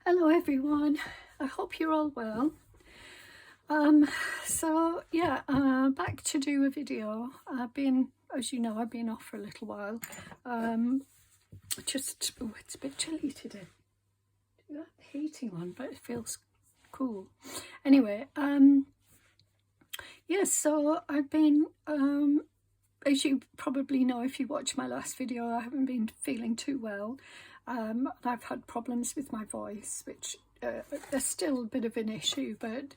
Hello everyone, I hope you're all well. Back to do a video. As you know, I've been off for a little while. It's a bit chilly today. Do that heating on, but it feels cool. Anyway, so I've been, as you probably know if you watched my last video, I haven't been feeling too well. I've had problems with my voice, which there's still a bit of an issue, but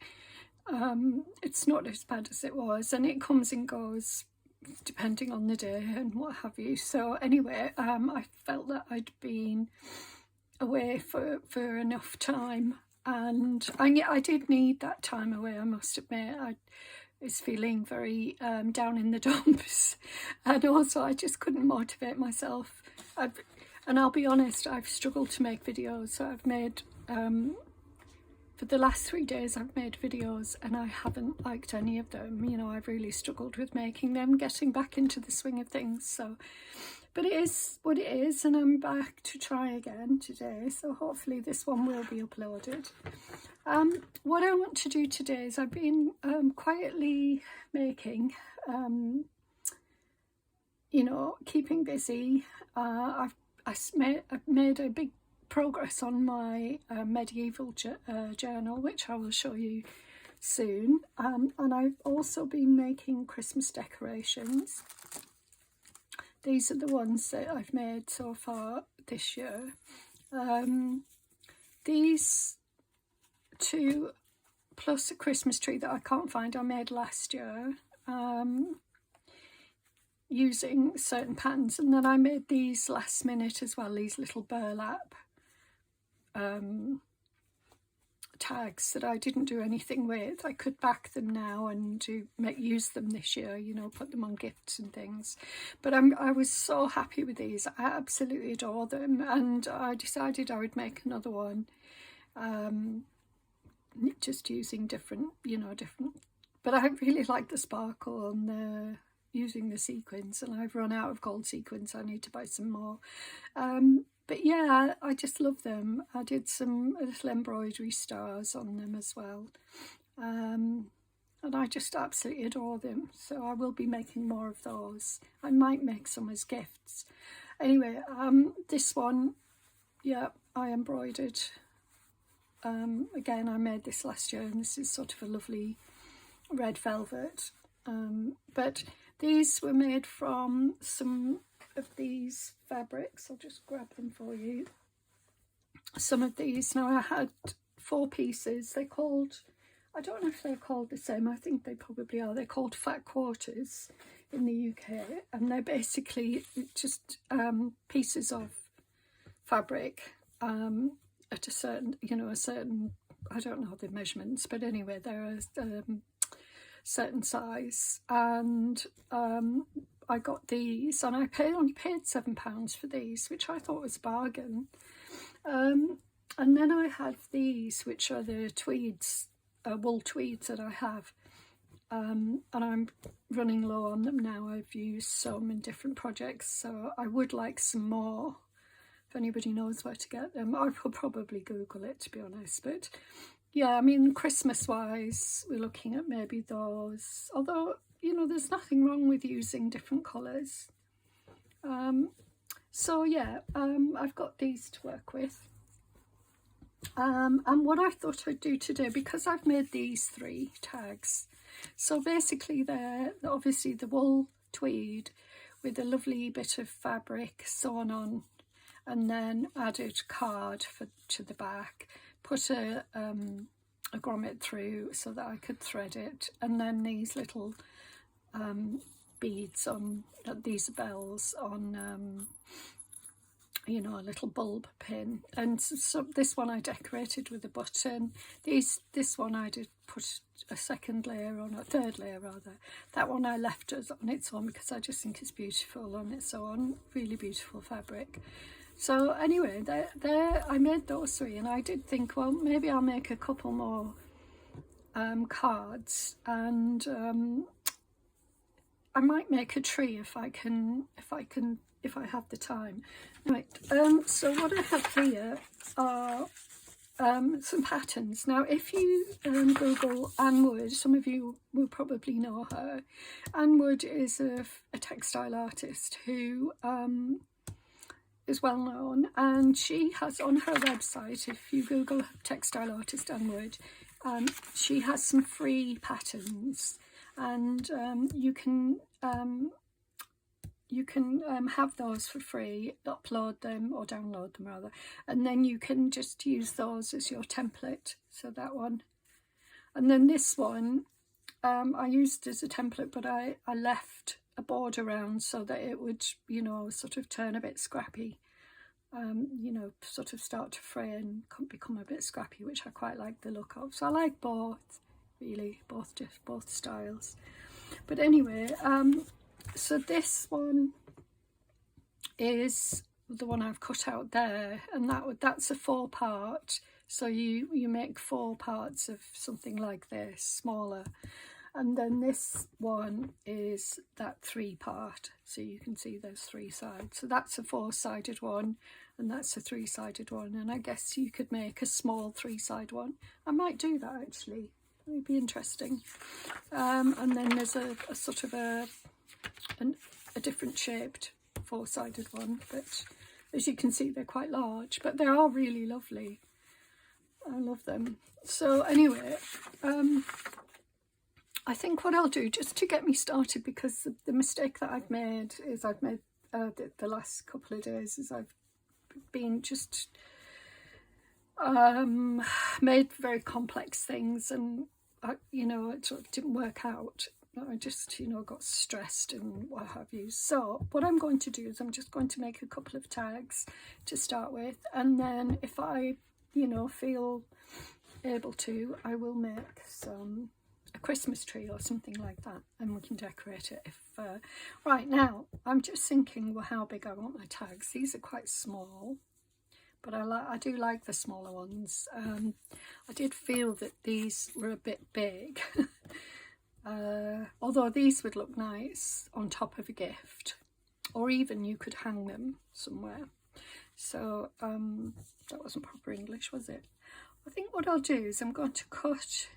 it's not as bad as it was, and it comes and goes depending on the day and what have you. So anyway, I felt that I'd been away for enough time, and I did need that time away, I must admit. I was feeling very down in the dumps, and also I just couldn't motivate myself. And I'll be honest, I've struggled to make videos. So I've made, for the last 3 days, I've made videos and I haven't liked any of them. You know, I've really struggled with making them, getting back into the swing of things. So, but it is what it is, and I'm back to try again today. So hopefully this one will be uploaded. What I want to do today is I've been quietly making, you know, keeping busy. I've made a big progress on my medieval journal, which I will show you soon. And I've also been making Christmas decorations. These are the ones that I've made so far this year. These two, plus a Christmas tree that I can't find, I made last year. Using certain patterns, and then I made these last minute as well, these little burlap tags that I didn't do anything with. I could back them now and use them this year, you know, put them on gifts and things. But I was so happy with these. I absolutely adore them, and I decided I would make another one, just using different, but I really like the sparkle and the using the sequins, and I've run out of gold sequins. I need to buy some more. But yeah, I just love them. I did some little embroidery stars on them as well, and I just absolutely adore them. So I will be making more of those. I might make some as gifts. Anyway, this one, yeah, I embroidered. Again, I made this last year, and this is sort of a lovely red velvet. But these were made from some of these fabrics. I'll just grab them for you. Some of these. Now I had 4 pieces. They're called, I don't know if they're called the same. I think they probably are. They're called fat quarters in the UK, and they're basically just pieces of fabric at a certain, I don't know the measurements, but anyway, they're a certain size, and I got these, and I only paid £7 for these, which I thought was a bargain. And then I have these, which are the tweeds, wool tweeds that I have, and I'm running low on them now. I've used some in different projects, so I would like some more. If anybody knows where to get them, I could probably Google it, to be honest. But yeah, I mean, Christmas wise, we're looking at maybe those, although, there's nothing wrong with using different colours. So yeah, I've got these to work with. And what I thought I'd do today, because I've made these 3 tags, so basically they're obviously the wool tweed with a lovely bit of fabric sewn on, and then added card to the back, put a grommet through so that I could thread it, and then these little beads on, these bells on, a little bulb pin. And so this one I decorated with a button. This one I did put a second layer on, a third layer rather. That one I left on its own because I just think it's beautiful on its own. Really beautiful fabric. So anyway, there I made those 3, and I did think, well, maybe I'll make a couple more cards, and I might make a tree if I have the time. Right. So what I have here are some patterns. Now, if you Google Anne Wood, some of you will probably know her. Anne Wood is a textile artist who is well known, and she has on her website, if you Google textile artist Anne Wood, she has some free patterns, and you can have those for free, upload them or download them rather, and then you can just use those as your template. So that one, and then this one I used as a template, but I left a border around so that it would, you know, sort of turn a bit scrappy, you know, sort of start to fray and become a bit scrappy, which I quite like the look of. So I like both, really, both styles. But anyway, so this one is the one I've cut out there, and that's a 4-part. So you make 4 parts of something like this, smaller. And then this one is that 3-part. So you can see there's 3 sides. So that's a 4-sided one, and that's a 3-sided one. And I guess you could make a small 3-side one. I might do that actually. It would be interesting. And then there's a sort of a different shaped 4-sided one, but as you can see they're quite large, but they are really lovely. I love them. So anyway, I think what I'll do, just to get me started, because the mistake that I've made is the last couple of days is I've been just made very complex things, and you know, it sort of didn't work out. I just, you know, got stressed and what have you. So what I'm going to do is I'm just going to make a couple of tags to start with, and then if I, you know, feel able to, I will make a Christmas tree or something like that, and we can decorate it. If right now I'm just thinking, well, how big I want my tags. These are quite small, but I do like the smaller ones. I did feel that these were a bit big. Although these would look nice on top of a gift, or even you could hang them somewhere. So that wasn't proper English, was it? I think what I'll do is I'm going to cut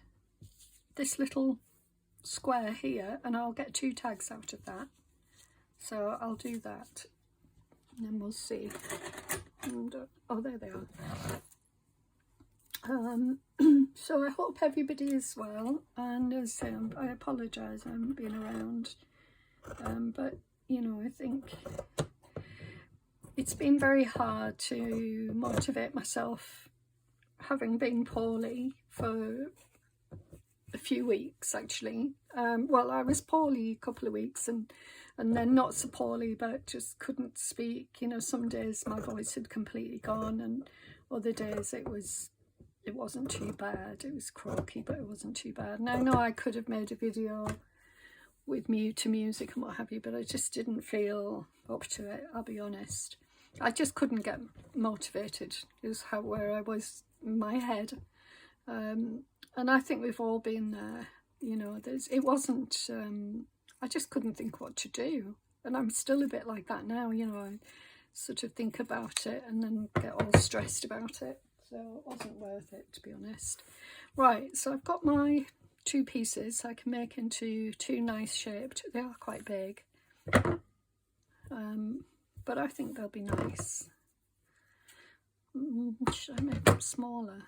this little square here, and I'll get 2 tags out of that. So I'll do that, and then we'll see. And, oh, there they are. So I hope everybody is well, and as I apologise I haven't been around, but you know, I think it's been very hard to motivate myself, having been poorly for a few weeks actually. Well, I was poorly a couple of weeks, and then not so poorly, but just couldn't speak. You know, some days my voice had completely gone, and other days it wasn't too bad. It was croaky, but it wasn't too bad. And I know I could have made a video with music and what have you, but I just didn't feel up to it, I'll be honest. I just couldn't get motivated, is where I was in my head. And I think we've all been there, you know. It wasn't, I just couldn't think what to do. And I'm still a bit like that now, you know. I sort of think about it and then get all stressed about it. So it wasn't worth it, to be honest. Right, so I've got my 2 pieces I can make into 2 nice shaped. They are quite big, but I think they'll be nice. Should I make them smaller?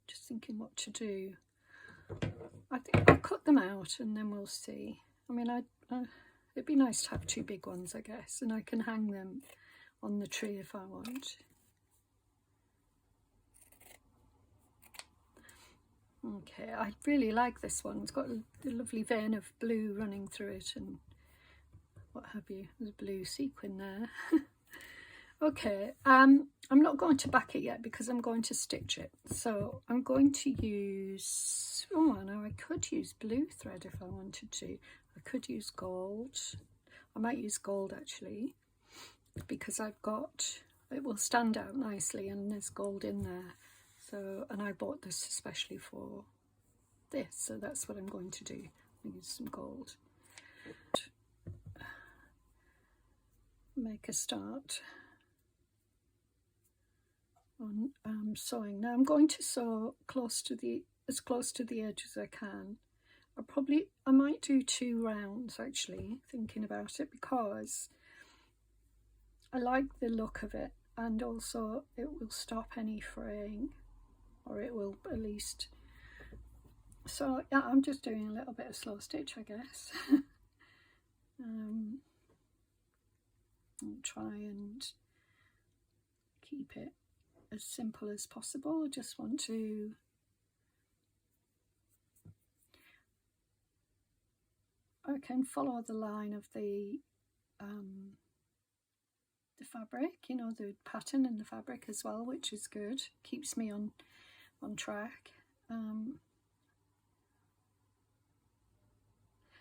Just thinking what to do. I think I'll cut them out and then we'll see. I mean, it'd be nice to have 2 big ones, I guess, and I can hang them on the tree if I want. Okay, I really like this one. It's got a lovely vein of blue running through it and what have you. There's a blue sequin there. Okay, I'm not going to back it yet because I'm going to stitch it. So I'm going to use, oh, now I could use blue thread if I wanted to. I could use gold. I might use gold actually, because I've got, it will stand out nicely and there's gold in there. So, and I bought this especially for this, so that's what I'm going to do. I'll use some gold. make a start on sewing. Now I'm going to sew as close to the edge as I can. I might do 2 rounds actually, thinking about it, because I like the look of it, and also it will stop any fraying, or it will at least. So yeah, I'm just doing a little bit of slow stitch, I guess. I'll try and keep it as simple as possible. I just want to I can follow the line of the fabric, you know, the pattern in the fabric as well, which is good. Keeps me on track.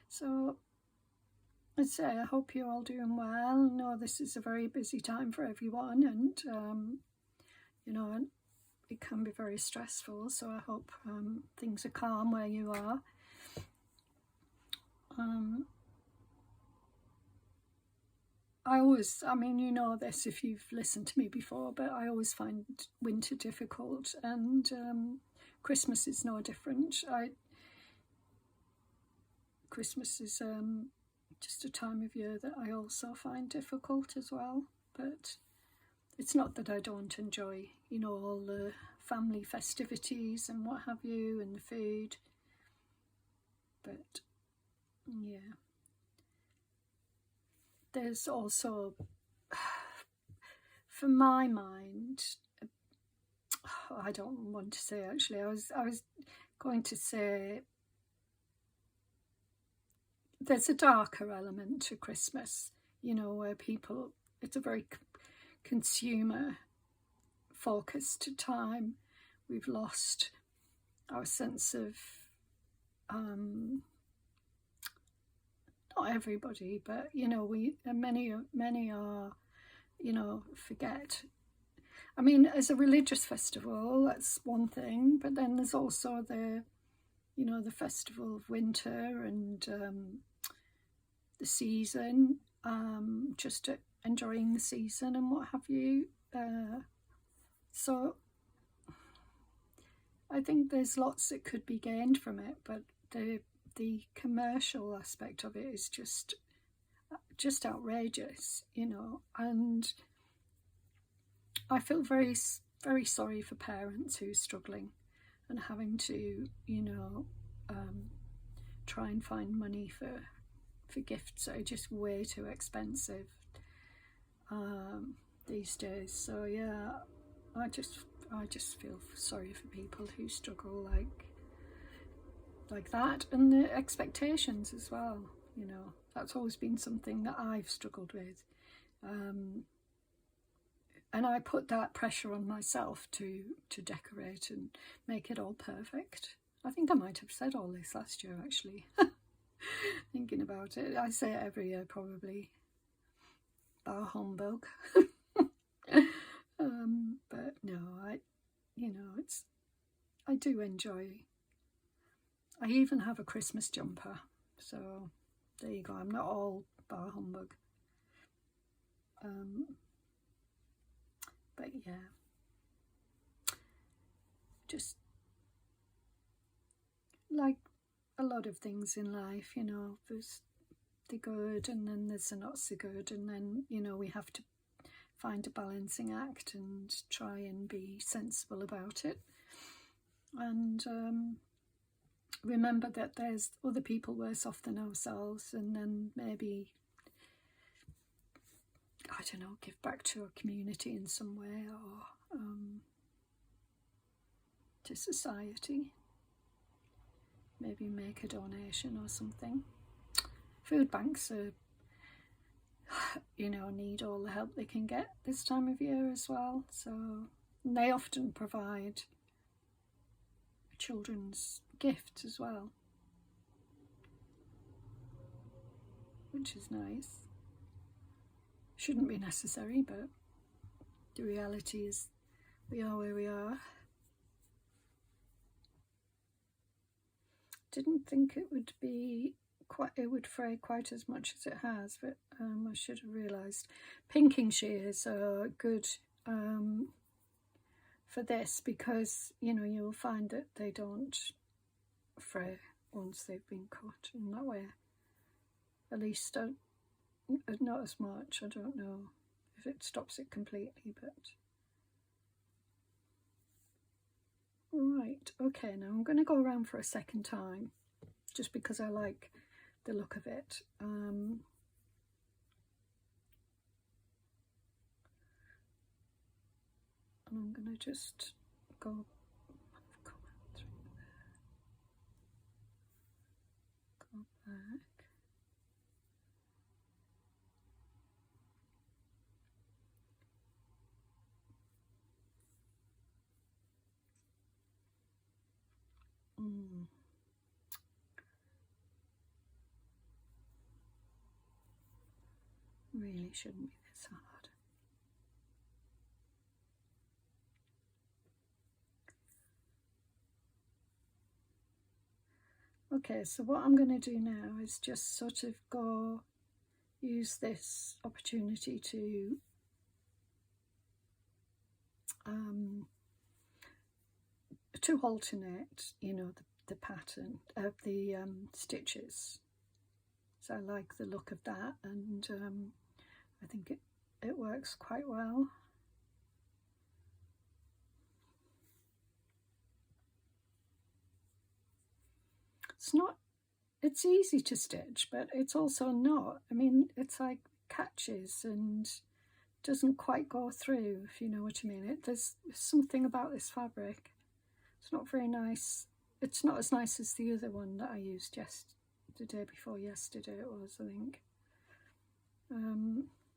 So I'd say I hope you're all doing well. I know this is a very busy time for everyone, and you know, it can be very stressful, so I hope things are calm where you are. I mean, you know this if you've listened to me before, but I always find winter difficult, and Christmas is no different. Christmas is just a time of year that I also find difficult as well, but it's not that I don't enjoy, you know, all the family festivities and what have you, and the food, but yeah. There's also, for my mind, I don't want to say actually, I was going to say there's a darker element to Christmas, you know, where people, it's a very consumer focused time. We've lost our sense of, not everybody, but you know, many are, you know, forget. I mean, as a religious festival, that's one thing, but then there's also the, you know, the festival of winter and the season, just enjoying the season and what have you. So I think there's lots that could be gained from it, but the commercial aspect of it is just outrageous, you know, and I feel very, very sorry for parents who are struggling and having to, you know, try and find money for gifts that are just way too expensive these days. So yeah, I just feel sorry for people who struggle like that, and the expectations as well, you know. That's always been something that I've struggled with, and I put that pressure on myself to decorate and make it all perfect. I think I might have said all this last year actually. Thinking about it, I say it every year probably, bar humbug. But no, you know, I do enjoy. I even have a Christmas jumper, so there you go. I'm not all bar humbug. But yeah, just like a lot of things in life, you know, there's the good and then there's the not so good, and then, you know, we have to find a balancing act and try and be sensible about it, and remember that there's other people worse off than ourselves, and then maybe, I don't know, give back to a community in some way, or to society. Maybe make a donation or something. Food banks are, you know, need all the help they can get this time of year as well. So they often provide children's gifts as well, which is nice. Shouldn't be necessary, but the reality is we are where we are. Didn't think it would be it would fray quite as much as it has, but I should have realised. Pinking shears are good for this, because you know, you'll find that they don't fray once they've been cut in that way. At least not as much. I don't know if it stops it completely, but right. Okay, now I'm going to go around for a second time, just because I like the look of it. And I'm going to just go back. Really shouldn't be this hard. Okay, so what I'm going to do now is just sort of use this opportunity to alternate, you know, the pattern of the stitches. So I like the look of that, and I think it works quite well. It's easy to stitch, but it's also not. I mean, it's like catches and doesn't quite go through, if you know what I mean. There's something about this fabric. It's not very nice. It's not as nice as the other one that I used the day before yesterday it was, I think.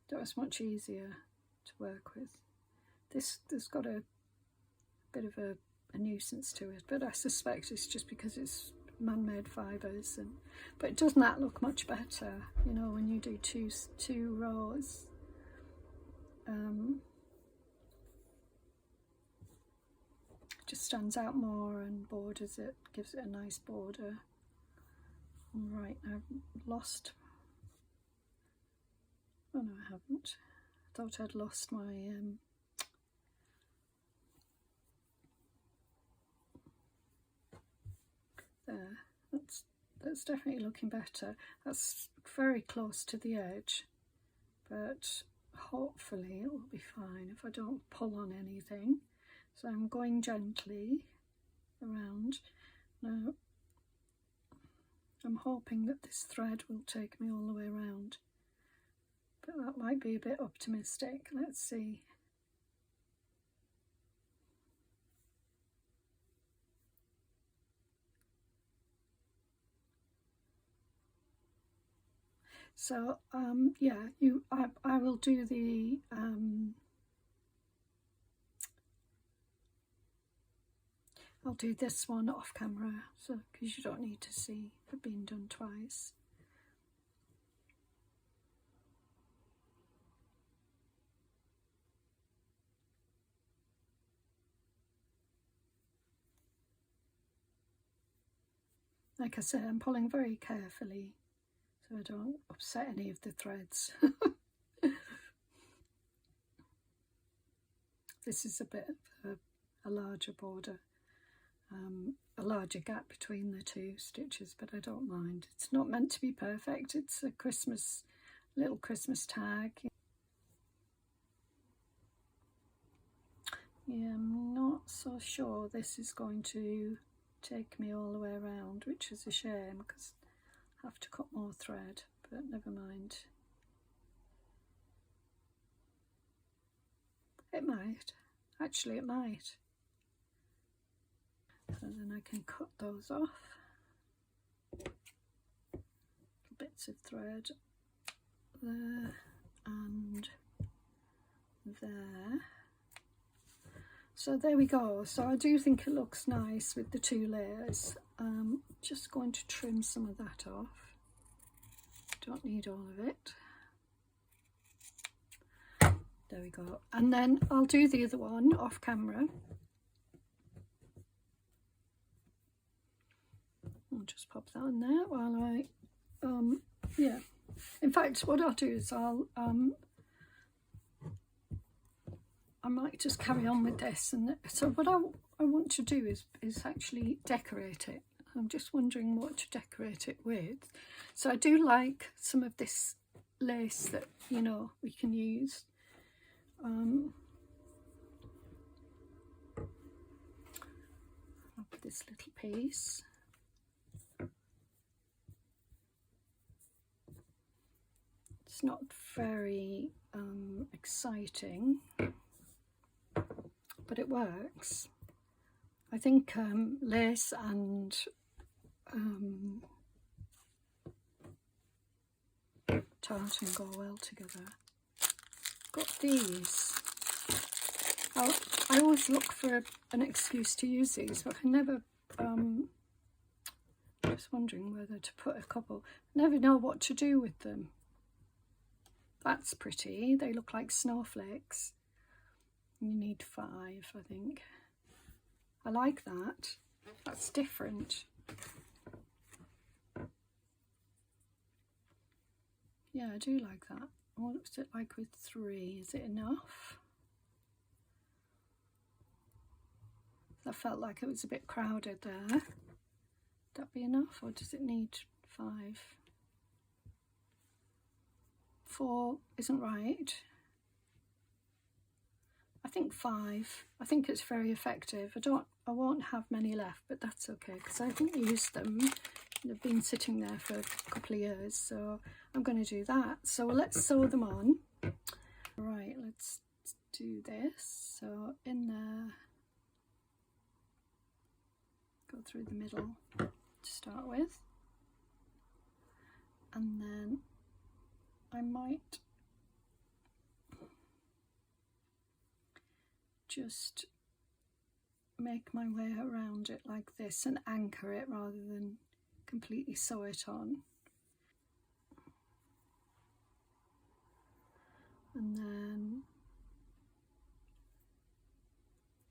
That was much easier to work with. There's got a bit of a nuisance to it, but I suspect it's just because it's man-made fibres, but doesn't that look much better, you know, when you do two rows? It just stands out more and borders it, gives it a nice border. Right, I've lost. Oh no, I haven't. I thought I'd lost my there. That's definitely looking better. That's very close to the edge, but hopefully it will be fine if I don't pull on anything. So I'm going gently around. Now I'm hoping that this thread will take me all the way around, but that might be a bit optimistic. Let's see. So yeah, I will do the I'll do this one off camera, so because you don't need to see it being done twice. Like I said, I'm pulling very carefully so I don't upset any of the threads. This is a bit of a larger border, a larger gap between the two stitches, but I don't mind. It's not meant to be perfect. It's a little Christmas tag. Yeah, I'm not so sure this is going to take me all the way around, which is a shame because I have to cut more thread, but never mind. It might. Actually, it might. So then I can cut those off. Bits of thread there and there. So there we go. So I do think it looks nice with the two layers. Just going to trim some of that off. Don't need all of it. There we go. And then I'll do the other one off camera. I'll just pop that on there while I yeah. In fact, what I'll do is I might just carry on with this, and so what I want to do is actually decorate it. I'm just wondering what to decorate it with. So I do like some of this lace that, you know, we can use. I'll put this little piece. It's not very exciting, but it works. I think lace and tartan go well together. Got these. I always look for an excuse to use these, but I never, just wondering whether to put a couple. I never know what to do with them. That's pretty. They look like snowflakes. You need 5, I think. I like that. That's different. Yeah, I do like that. What's it like with 3? Is it enough? I felt like it was a bit crowded there. Would that be enough, or does it need 5? 4 isn't right. I think 5. I think it's very effective. I won't have many left, but that's okay because I haven't used them. They've been sitting there for a couple of years, so I'm going to do that. So let's sew them on. Right, let's do this. So in there, go through the middle to start with, and then I might just make my way around it like this and anchor it rather than completely sew it on. And then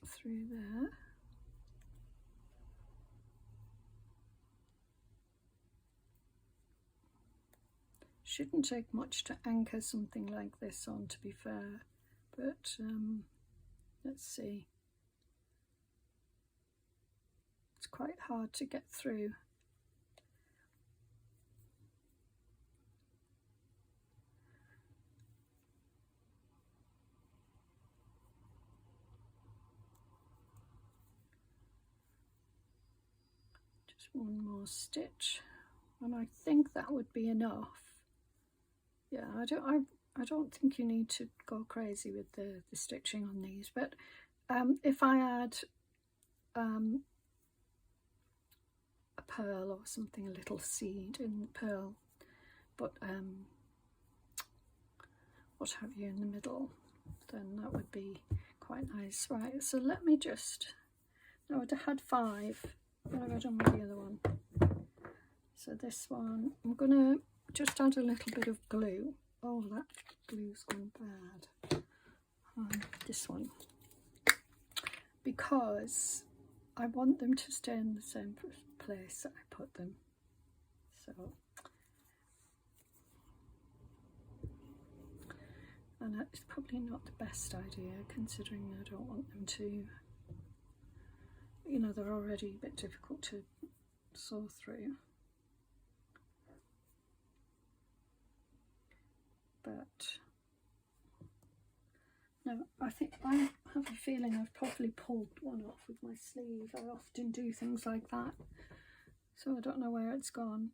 through there. Shouldn't take much to anchor something like this on, to be fair, but let's see. It's quite hard to get through. Just one more stitch, and I think that would be enough. Yeah, I don't think you need to go crazy with the stitching on these, but if I add a pearl or something, a little seed in the pearl, but what have you in the middle, then that would be quite nice. Right, so let me just, now I had 5, what have I done with the other one? So this one, I'm gonna just add a little bit of glue. Oh, that glue's gone bad. This one, because I want them to stay in the same place that I put them. So, and it's probably not the best idea, considering I don't want them to, you know, they're already a bit difficult to sew through. But no, I think I have a feeling I've probably pulled one off with my sleeve. I often do things like that, so I don't know where it's gone.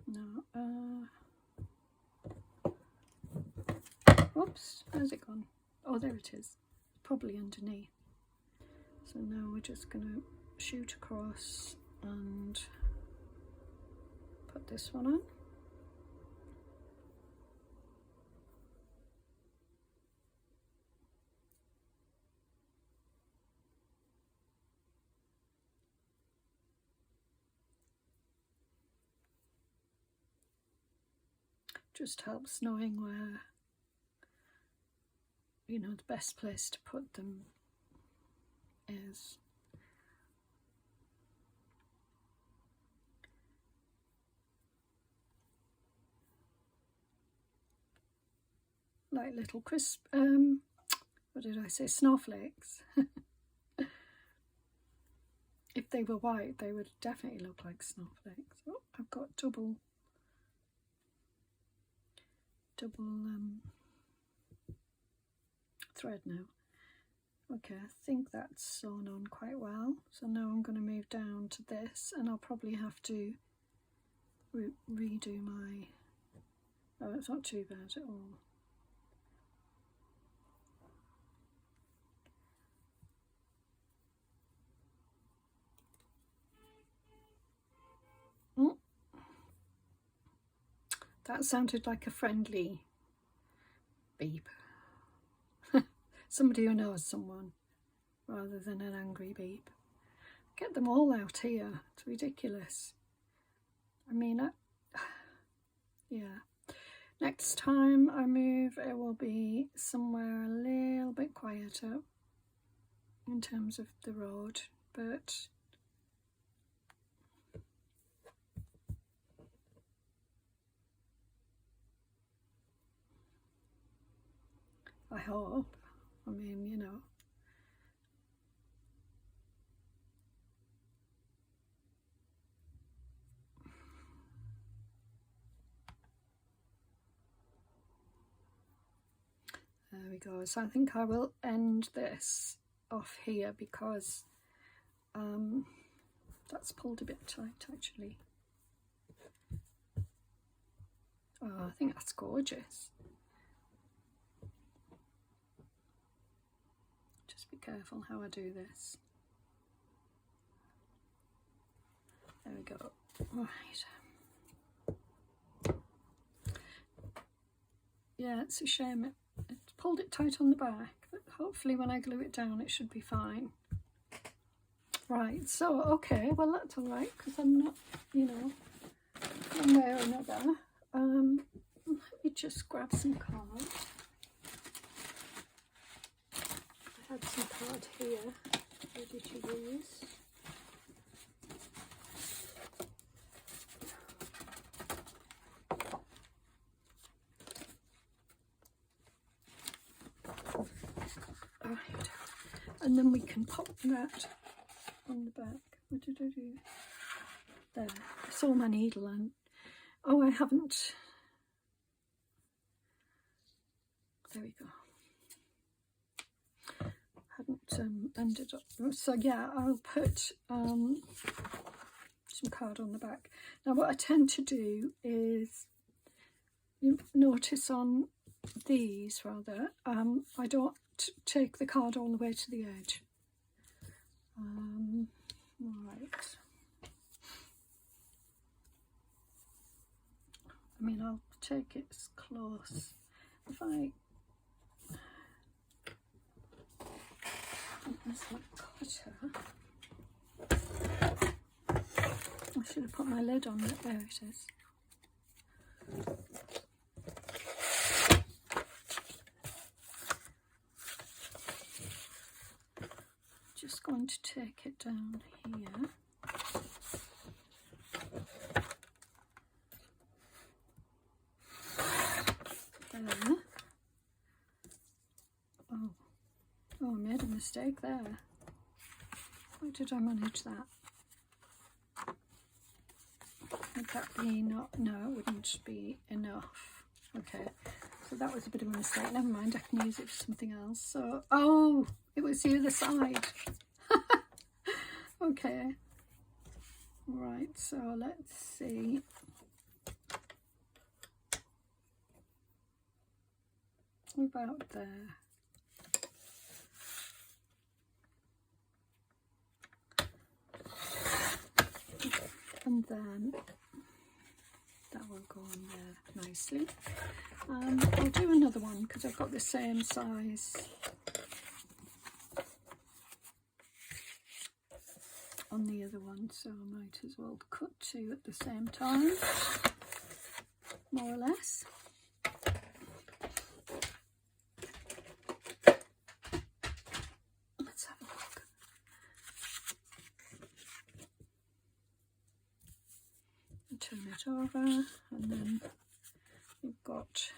No, whoops, where's it gone? Oh, there it is, probably underneath. So now we're just gonna shoot across and put this one on. Just helps knowing where, you know, the best place to put them is. like little crisp, what did I say, snowflakes. If they were white, they would definitely look like snowflakes. Oh, I've got double thread now. Okay, I think that's sewn on quite well. So now I'm going to move down to this, and I'll probably have to redo my... Oh, it's not too bad at all. Oh, that sounded like a friendly beep. Somebody who knows someone rather than an angry beep. Get them all out here. It's ridiculous. I mean, yeah. Next time I move, it will be somewhere a little bit quieter in terms of the road, but I hope. I mean, you know. There we go. So I think I will end this off here because that's pulled a bit tight actually. Oh, I think that's gorgeous. Just be careful how I do this. There we go. Right. Yeah, it's a shame it's pulled it tight on the back, but hopefully when I glue it down it should be fine. Right, so okay, well that's all right because I'm not, you know, one way or another. Let me just grab some card. I had some card here ready to use. Alright, and then we can pop that on the back. What did I do? There. I saw my needle and oh, I haven't. There we go. Hadn't ended up. So yeah, I'll put some card on the back. Now, what I tend to do is, you notice on these rather, I don't take the card all the way to the edge. Right. I mean, I'll take it as close. If I that's my cutter. I should have put my lid on it. There it is. Just going to take it down here. There. Oh, I made a mistake there. How did I manage that? Would that be not? No, it wouldn't be enough. Okay, so that was a bit of a mistake. Never mind, I can use it for something else. So, oh, it was the other side. Okay. Right, so let's see. About there. And then that will go on there nicely. I'll do another one because I've got the same size on the other one, so I might as well cut two at the same time, more or less. Let's have a look. Turn it over, and then we've got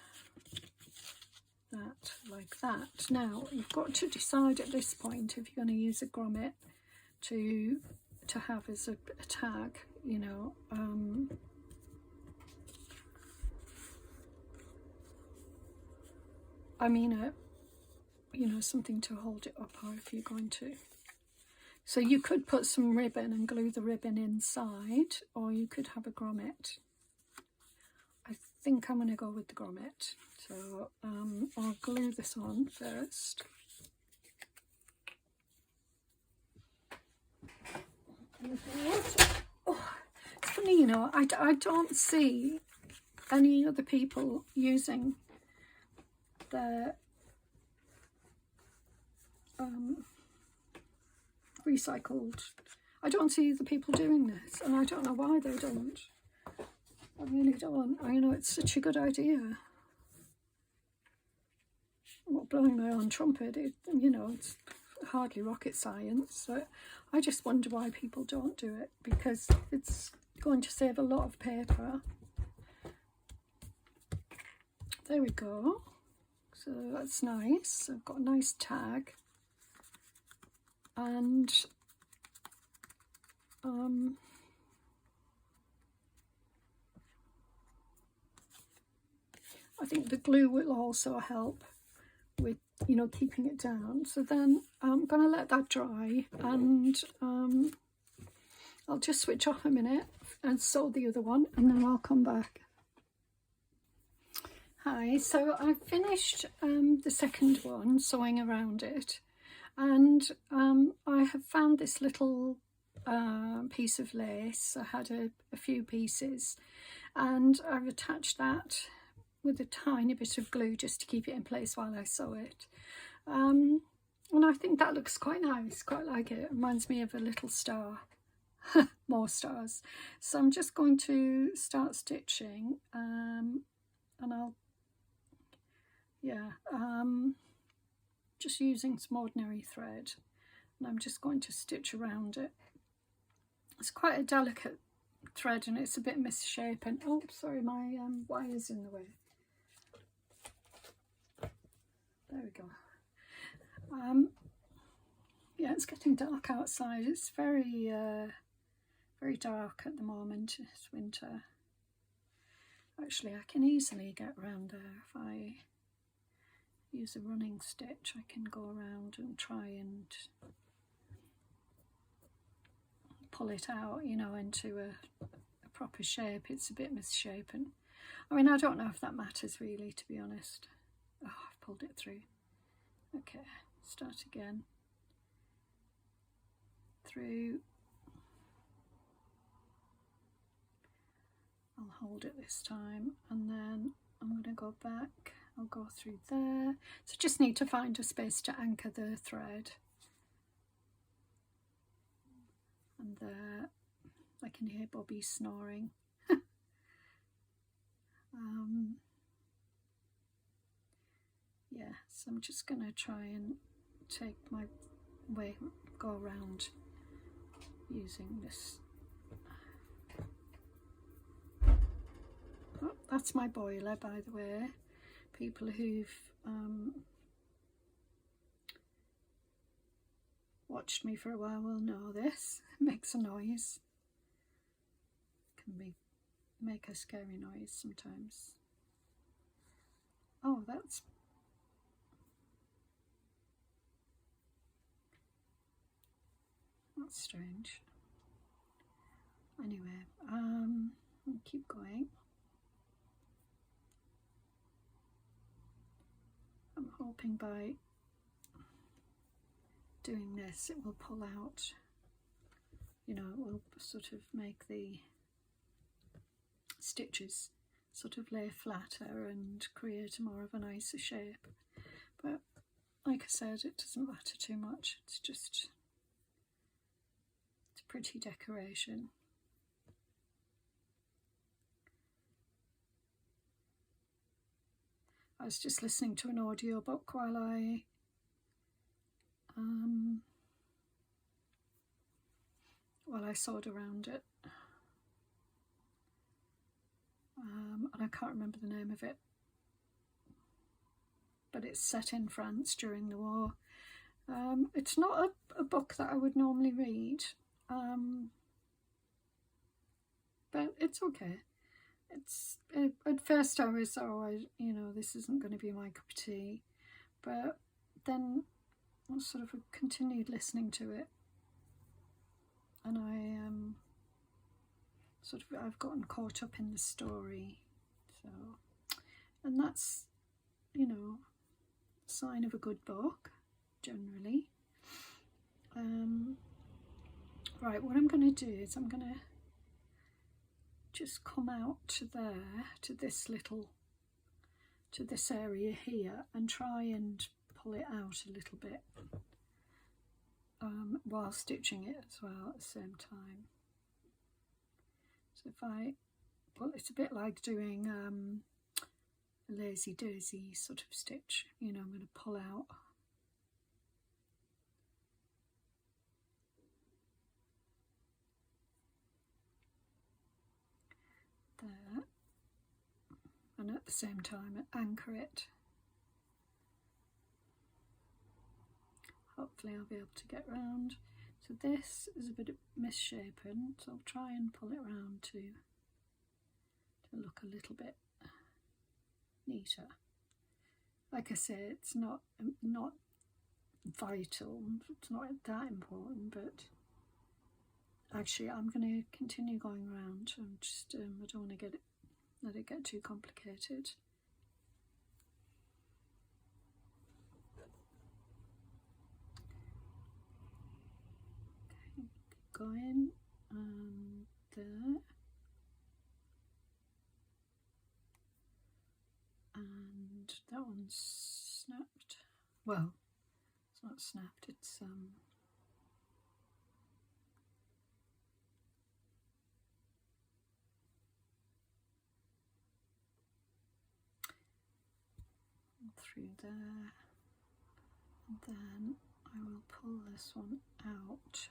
like that. Now you've got to decide at this point if you're going to use a grommet to have as a tag, you know. I mean, you know, something to hold it up, or if you're going to. So you could put some ribbon and glue the ribbon inside, or you could have a grommet. I think I'm going to go with the grommet. So I'll glue this on first. Oh, it's funny, you know, I don't see any other people using the recycled. I don't see the people doing this, and I don't know why they don't. I really don't. I know it's such a good idea. I'm not blowing my own trumpet. You know, it's hardly rocket science. So I just wonder why people don't do it, because it's going to save a lot of paper. There we go. So that's nice. I've got a nice tag. And I think the glue will also help with, you know, keeping it down. So then I'm going to let that dry, and I'll just switch off a minute and sew the other one, and then I'll come back. Hi, so I've finished the second one, sewing around it, and I have found this little piece of lace. I had a few pieces, and I've attached that with a tiny bit of glue just to keep it in place while I sew it. And I think that looks quite nice, quite like it. It reminds me of a little star. More stars. So I'm just going to start stitching, and I'll, just using some ordinary thread, and I'm just going to stitch around it. It's quite a delicate thread and it's a bit misshapen. Oh, sorry, my wire's in the way. There we go. Yeah, it's getting dark outside. It's very very dark at the moment. It's winter. Actually, I can easily get around there. If I use a running stitch, I can go around and try and pull it out, you know, into a proper shape. It's a bit misshapen. I mean, I don't know if that matters really, to be honest. Oh, I've pulled it through. Okay, start again. Through. I'll hold it this time, and then I'm going to go back. I'll go through there. So just need to find a space to anchor the thread. And there, I can hear Bobby snoring. Yeah, so I'm just going to try and take my way, go around using this. Oh, that's my boiler, by the way. People who've watched me for a while will know this. It makes a noise. Can make a scary noise sometimes. Oh, that's strange. Anyway, I'll keep going. I'm hoping by doing this it will pull out, you know, it will sort of make the stitches sort of lay flatter and create more of a nicer shape. But like I said, it doesn't matter too much. It's just, it's a pretty decoration. I was just listening to an audiobook while I sewed around it, and I can't remember the name of it, but it's set in France during the war. It's not a book that I would normally read, but it's okay. It's at first I was, you know, this isn't going to be my cup of tea, but then I sort of continued listening to it, and I've gotten caught up in the story. So, and that's, you know, a sign of a good book generally. Right, what I'm going to do is I'm going to just come out to there, to this area here, and try and pull it out a little bit while stitching it as well at the same time. So it's a bit like doing a lazy daisy sort of stitch, you know. I'm going to pull out there, and at the same time anchor it. Hopefully I'll be able to get round. So this is a bit misshapen, so I'll try and pull it round to look a little bit neater. Like I say, it's not vital, it's not that important, but actually I'm going to continue going around. I'm just I don't want to let it get too complicated. Okay, keep going, and there, and that one's snapped. Well, it's not snapped, it's through there, and then I will pull this one out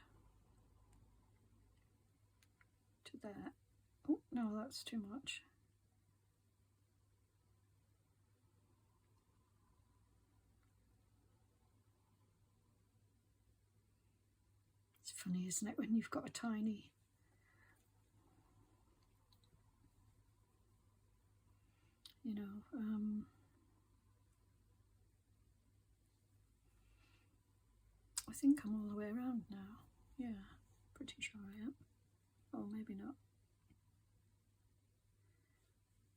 to there. Oh no, that's too much. It's funny, isn't it, when you've got a tiny I think I'm all the way around now. Yeah, pretty sure I am. Oh, maybe not.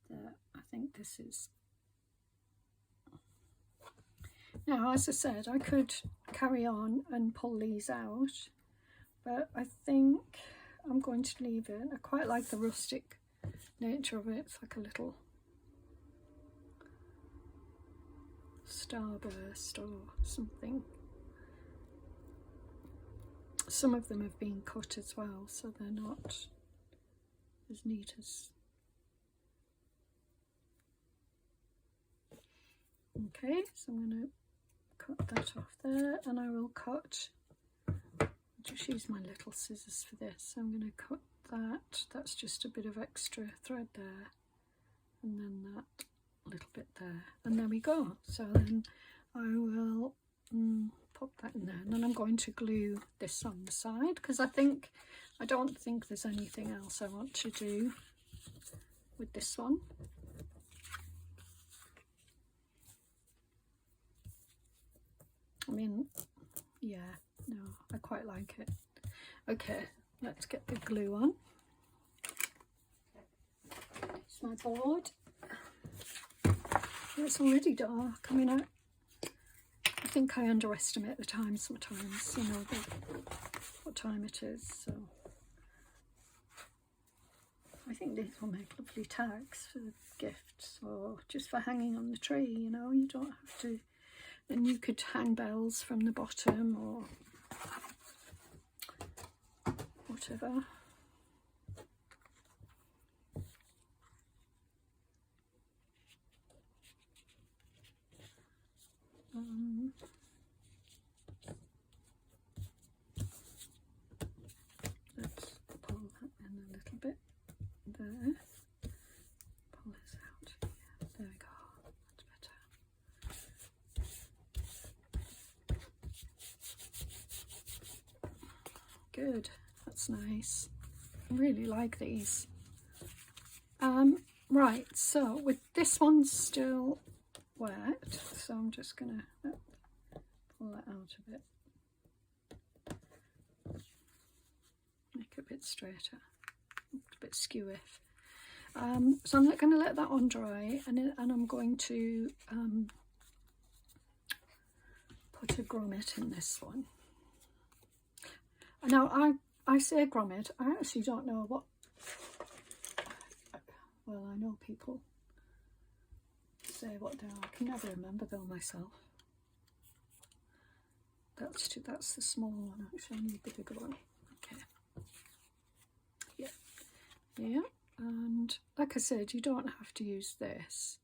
There, I think this is. Now, as I said, I could carry on and pull these out, but I think I'm going to leave it. I quite like the rustic nature of it. It's like a little starburst or something. Some of them have been cut as well, so they're not as neat as. Okay, so I'm going to cut that off there, and I will cut, I'll just use my little scissors for this. I'm going to cut that. That's just a bit of extra thread there, and then that little bit there, and there we go. So then I will pop that in there, and then I'm going to glue this on the side, because I don't think there's anything else I want to do with this one. I mean, yeah, no, I quite like it. Okay, let's get the glue on. It's my board. It's already dark. I mean, I think I underestimate the time sometimes, you know, what time it is. So I think these will make lovely tags for gifts or just for hanging on the tree, you know. You don't have to. And you could hang bells from the bottom or whatever. Let's pull that in a little bit there. Pull this out. Yeah, there we go. That's better. good. That's nice. I really like these. Right, so with this one still wet, so I'm just gonna pull that out a bit, make it a bit straighter, a bit skewy. So I'm going to let that one dry, and I'm going to put a grommet in this one. Now I say grommet, I actually don't know what, well, I know people say what they are. I can never remember them myself. That's the small one, actually. I need the bigger one. Okay. Yeah, and like I said, you don't have to use this.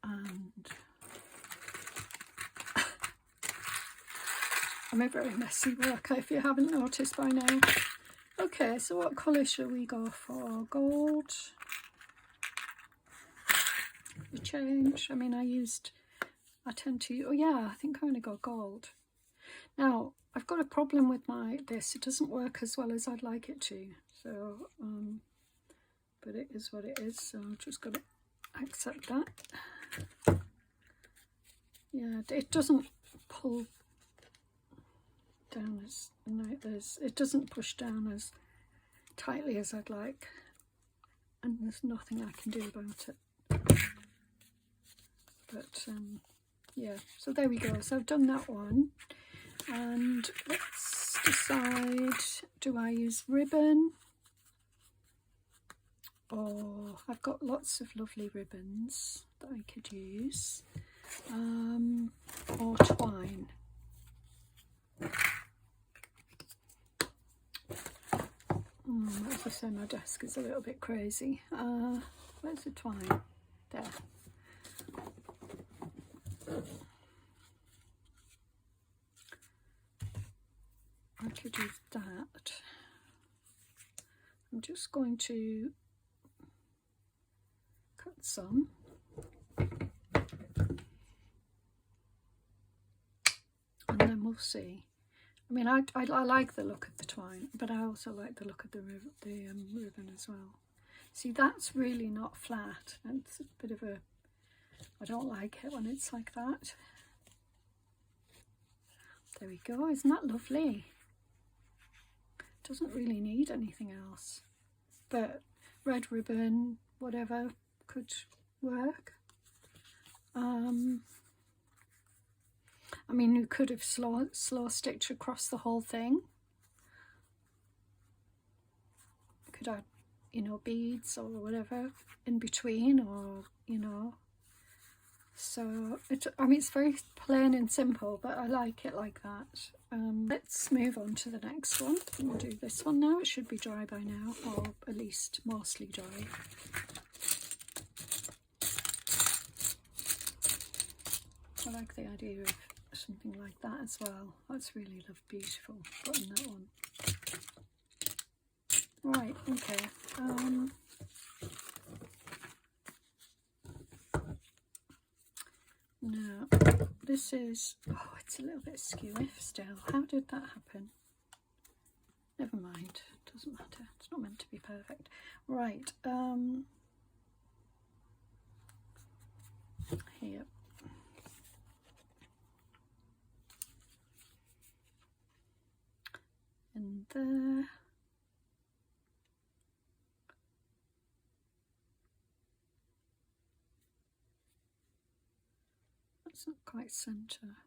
And I'm a very messy worker, if you haven't noticed by now. Okay, so what colour shall we go for? Gold? We change. I mean, I tend to, oh yeah, I think I'm going to go gold. Now, I've got a problem with this. It doesn't work as well as I'd like it to. So, but it is what it is. So I've just got to accept that. Yeah, it doesn't pull down as like this. It doesn't push down as tightly as I'd like, and there's nothing I can do about it. But yeah, so there we go. So I've done that one, and let's decide, do I use ribbon, or I've got lots of lovely ribbons that I could use, or twine. As I say, my desk is a little bit crazy. Where's the twine? There. I could use that. I'm just going to cut some. And then we'll see. I mean, I like the look of the twine, but I also like the look of the ribbon as well. See, that's really not flat. It's a bit of a, I don't like it when it's like that. There we go. Isn't that lovely? Doesn't really need anything else. But red ribbon, whatever, could work. I mean, you could have slow stitched across the whole thing. Could add, you know, beads or whatever in between, or, you know. So, I mean, it's very plain and simple, but I like it like that. Let's move on to the next one. We'll do this one now. It should be dry by now, or at least mostly dry. I like the idea of something like that as well. That's really beautiful. Putting that one. Right, okay. Now, this is, oh, it's a little bit skewy still. How did that happen? Never mind, doesn't matter. It's not meant to be perfect. Right, here. And there. That's not quite centre.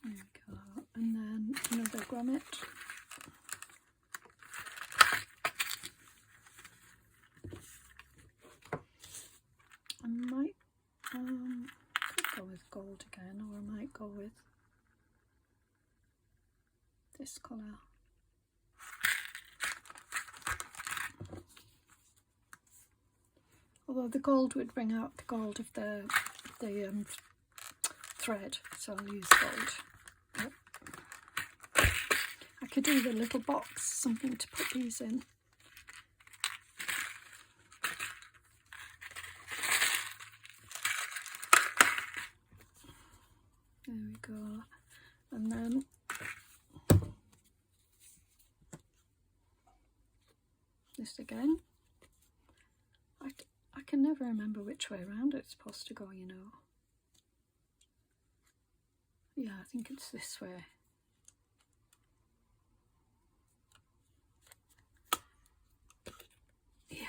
There we go. And then another grommet. I might could go with gold again, or I might go with this colour. although the gold would bring out the gold of the thread, so I'll use gold. Yep. I could do the little box, something to put these in. There we go. And then this again. I can never remember which way around it's supposed to go, you know. Yeah, I think it's this way. Yeah.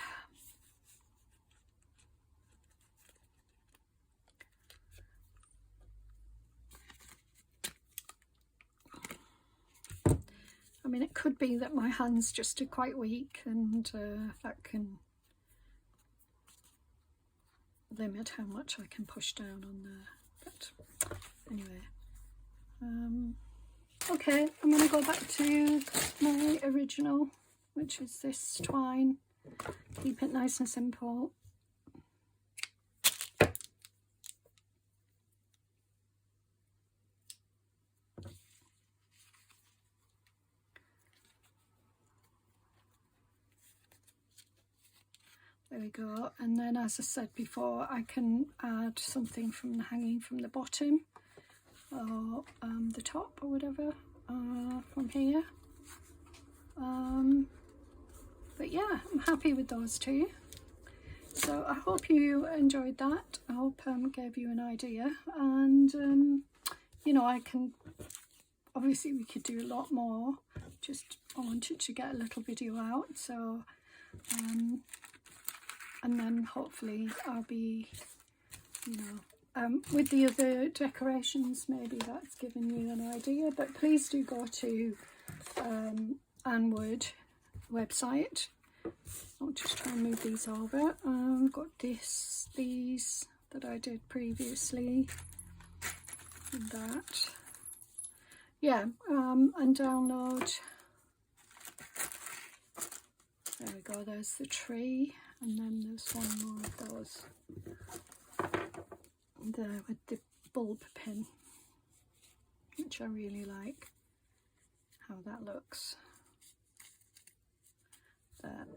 I mean, it could be that my hands just are quite weak, and that can limit how much I can push down on there. But anyway, okay, I'm going to go back to my original, which is this twine. Keep it nice and simple. There we go. And then, as I said before, I can add something from the hanging from the bottom, or the top, or whatever, from here. But yeah, I'm happy with those two. So I hope you enjoyed that. I hope gave you an idea. And you know, I can, obviously we could do a lot more. Just I wanted to get a little video out. So and then hopefully I'll be, you know, with the other decorations, maybe that's given you an idea. But please do go to Anne Wood website. I'll just try and move these over. I've got these that I did previously, and that. Yeah, and download. There we go, there's the tree, and then there's one more of those there with the bulb pin, which I really like how that looks. There.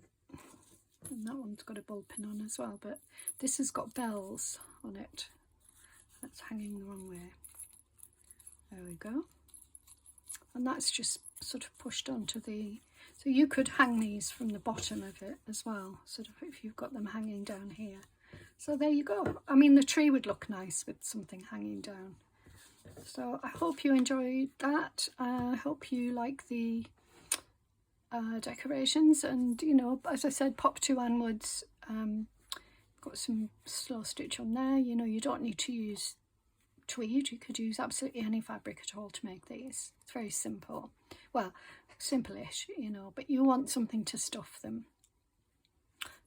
And that one's got a bulb pin on as well, but this has got bells on it. That's hanging the wrong way. There we go. And that's just sort of pushed onto the, so you could hang these from the bottom of it as well, sort of if you've got them hanging down here. So there you go. I mean, the tree would look nice with something hanging down. So I hope you enjoyed that. I hope you like the decorations, and you know, as I said, pop to Anne Wood's. Got some slow stitch on there. You know, you don't need to use tweed, you could use absolutely any fabric at all to make these. It's very simple, well, simple-ish, you know, but you want something to stuff them.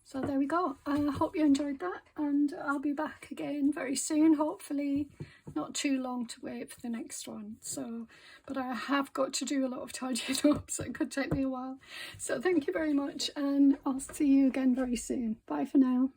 So there we go. I hope you enjoyed that, and I'll be back again very soon, hopefully not too long to wait for the next one. So, but I have got to do a lot of tidying up, so it could take me a while. So thank you very much, and I'll see you again very soon. Bye for now.